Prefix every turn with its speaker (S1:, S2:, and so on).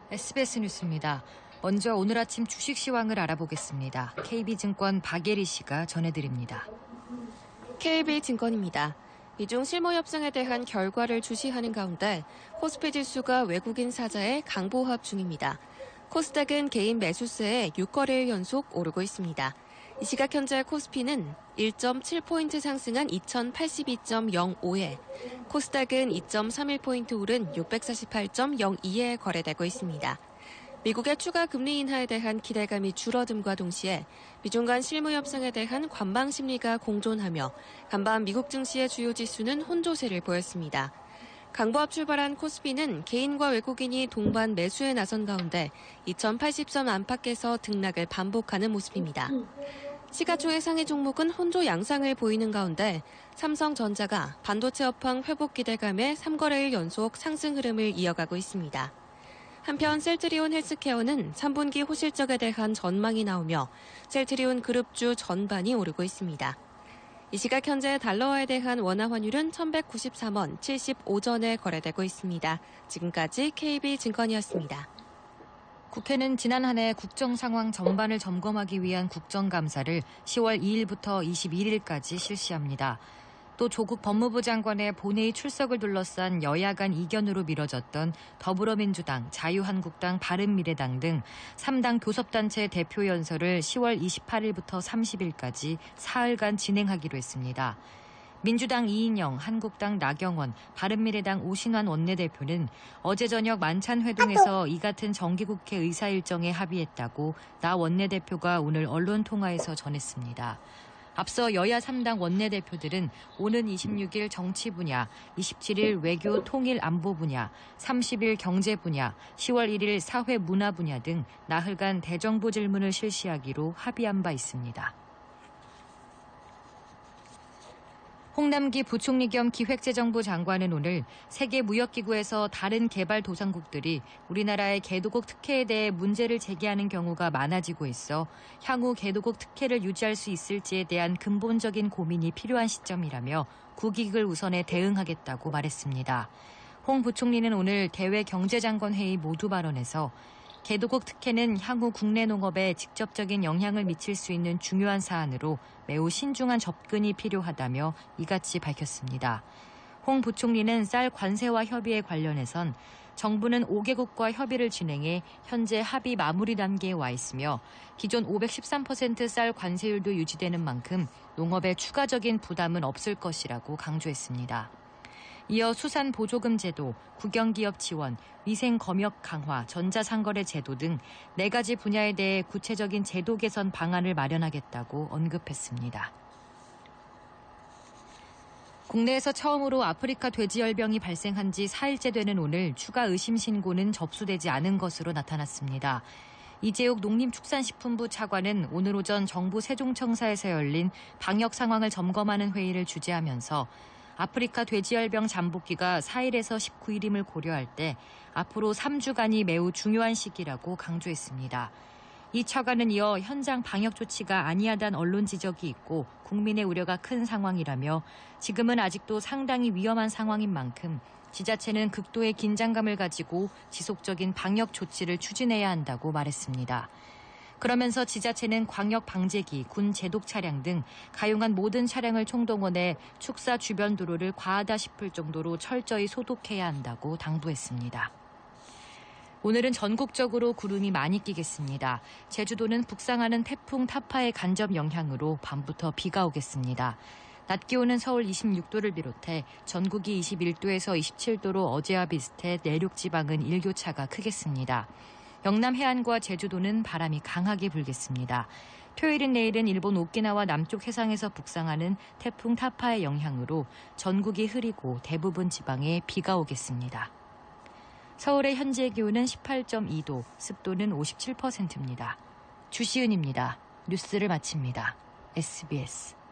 S1: SBS 뉴스입니다. 먼저 오늘 아침 주식 시황을 알아보겠습니다. KB증권 박예리 씨가 전해드립니다.
S2: KB증권입니다. 미중 실무 협상에 대한 결과를 주시하는 가운데 코스피 지수가 외국인 사자의 강보합 중입니다. 코스닥은 개인 매수세에 6거래일 연속 오르고 있습니다. 이 시각 현재 코스피는 1.7포인트 상승한 2082.05에, 코스닥은 2.31포인트 오른 648.02에 거래되고 있습니다. 미국의 추가 금리 인하에 대한 기대감이 줄어듦과 동시에 미중 간 실무 협상에 대한 관망 심리가 공존하며 간밤 미국 증시의 주요 지수는 혼조세를 보였습니다. 강보합 출발한 코스피는 개인과 외국인이 동반 매수에 나선 가운데 2080선 안팎에서 등락을 반복하는 모습입니다. 시가총액 상위 종목은 혼조 양상을 보이는 가운데 삼성전자가 반도체 업황 회복 기대감에 3거래일 연속 상승 흐름을 이어가고 있습니다. 한편 셀트리온 헬스케어는 3분기 호실적에 대한 전망이 나오며 셀트리온 그룹주 전반이 오르고 있습니다. 이 시각 현재 달러화에 대한 원화 환율은 1193원 75전에 거래되고 있습니다. 지금까지 KB증권이었습니다.
S1: 국회는 지난 한 해 국정 상황 전반을 점검하기 위한 국정감사를 10월 2일부터 21일까지 실시합니다. 또 조국 법무부 장관의 본회의 출석을 둘러싼 여야 간 이견으로 미뤄졌던 더불어민주당, 자유한국당, 바른미래당 등 3당 교섭단체 대표 연설을 10월 28일부터 30일까지 사흘간 진행하기로 했습니다. 민주당 이인영, 한국당 나경원, 바른미래당 오신환 원내대표는 어제 저녁 만찬회동에서 이 같은 정기국회 의사 일정에 합의했다고 나 원내대표가 오늘 언론통화에서 전했습니다. 앞서 여야 3당 원내대표들은 오는 26일 정치 분야, 27일 외교 통일 안보 분야, 30일 경제 분야, 10월 1일 사회 문화 분야 등 나흘간 대정부 질문을 실시하기로 합의한 바 있습니다. 홍남기 부총리 겸 기획재정부 장관은 오늘 세계무역기구에서 다른 개발도상국들이 우리나라의 개도국 특혜에 대해 문제를 제기하는 경우가 많아지고 있어 향후 개도국 특혜를 유지할 수 있을지에 대한 근본적인 고민이 필요한 시점이라며 국익을 우선해 대응하겠다고 말했습니다. 홍 부총리는 오늘 대외 경제장관 회의 모두 발언에서 개도국 특혜는 향후 국내 농업에 직접적인 영향을 미칠 수 있는 중요한 사안으로 매우 신중한 접근이 필요하다며 이같이 밝혔습니다. 홍 부총리는 쌀 관세와 협의에 관련해선 정부는 5개국과 협의를 진행해 현재 합의 마무리 단계에 와 있으며 기존 513% 쌀 관세율도 유지되는 만큼 농업에 추가적인 부담은 없을 것이라고 강조했습니다. 이어 수산 보조금 제도, 국영기업 지원, 위생 검역 강화, 전자상거래 제도 등 4가지 분야에 대해 구체적인 제도 개선 방안을 마련하겠다고 언급했습니다. 국내에서 처음으로 아프리카 돼지열병이 발생한 지 4일째 되는 오늘 추가 의심 신고는 접수되지 않은 것으로 나타났습니다. 이재욱 농림축산식품부 차관은 오늘 오전 정부 세종청사에서 열린 방역 상황을 점검하는 회의를 주재하면서 아프리카 돼지열병 잠복기가 4일에서 19일임을 고려할 때 앞으로 3주간이 매우 중요한 시기라고 강조했습니다. 이 차관은 이어 현장 방역 조치가 아니하다는 언론 지적이 있고 국민의 우려가 큰 상황이라며 지금은 아직도 상당히 위험한 상황인 만큼 지자체는 극도의 긴장감을 가지고 지속적인 방역 조치를 추진해야 한다고 말했습니다. 그러면서 지자체는 광역 방제기, 군 제독 차량 등 가용한 모든 차량을 총동원해 축사 주변 도로를 과하다 싶을 정도로 철저히 소독해야 한다고 당부했습니다. 오늘은 전국적으로 구름이 많이 끼겠습니다. 제주도는 북상하는 태풍 타파의 간접 영향으로 밤부터 비가 오겠습니다. 낮 기온은 서울 26도를 비롯해 전국이 21도에서 27도로 어제와 비슷해 내륙 지방은 일교차가 크겠습니다. 영남 해안과 제주도는 바람이 강하게 불겠습니다. 토요일인 내일은 일본 오키나와 남쪽 해상에서 북상하는 태풍 타파의 영향으로 전국이 흐리고 대부분 지방에 비가 오겠습니다. 서울의 현재 기온은 18.2도, 습도는 57%입니다. 주시은입니다. 뉴스를 마칩니다. SBS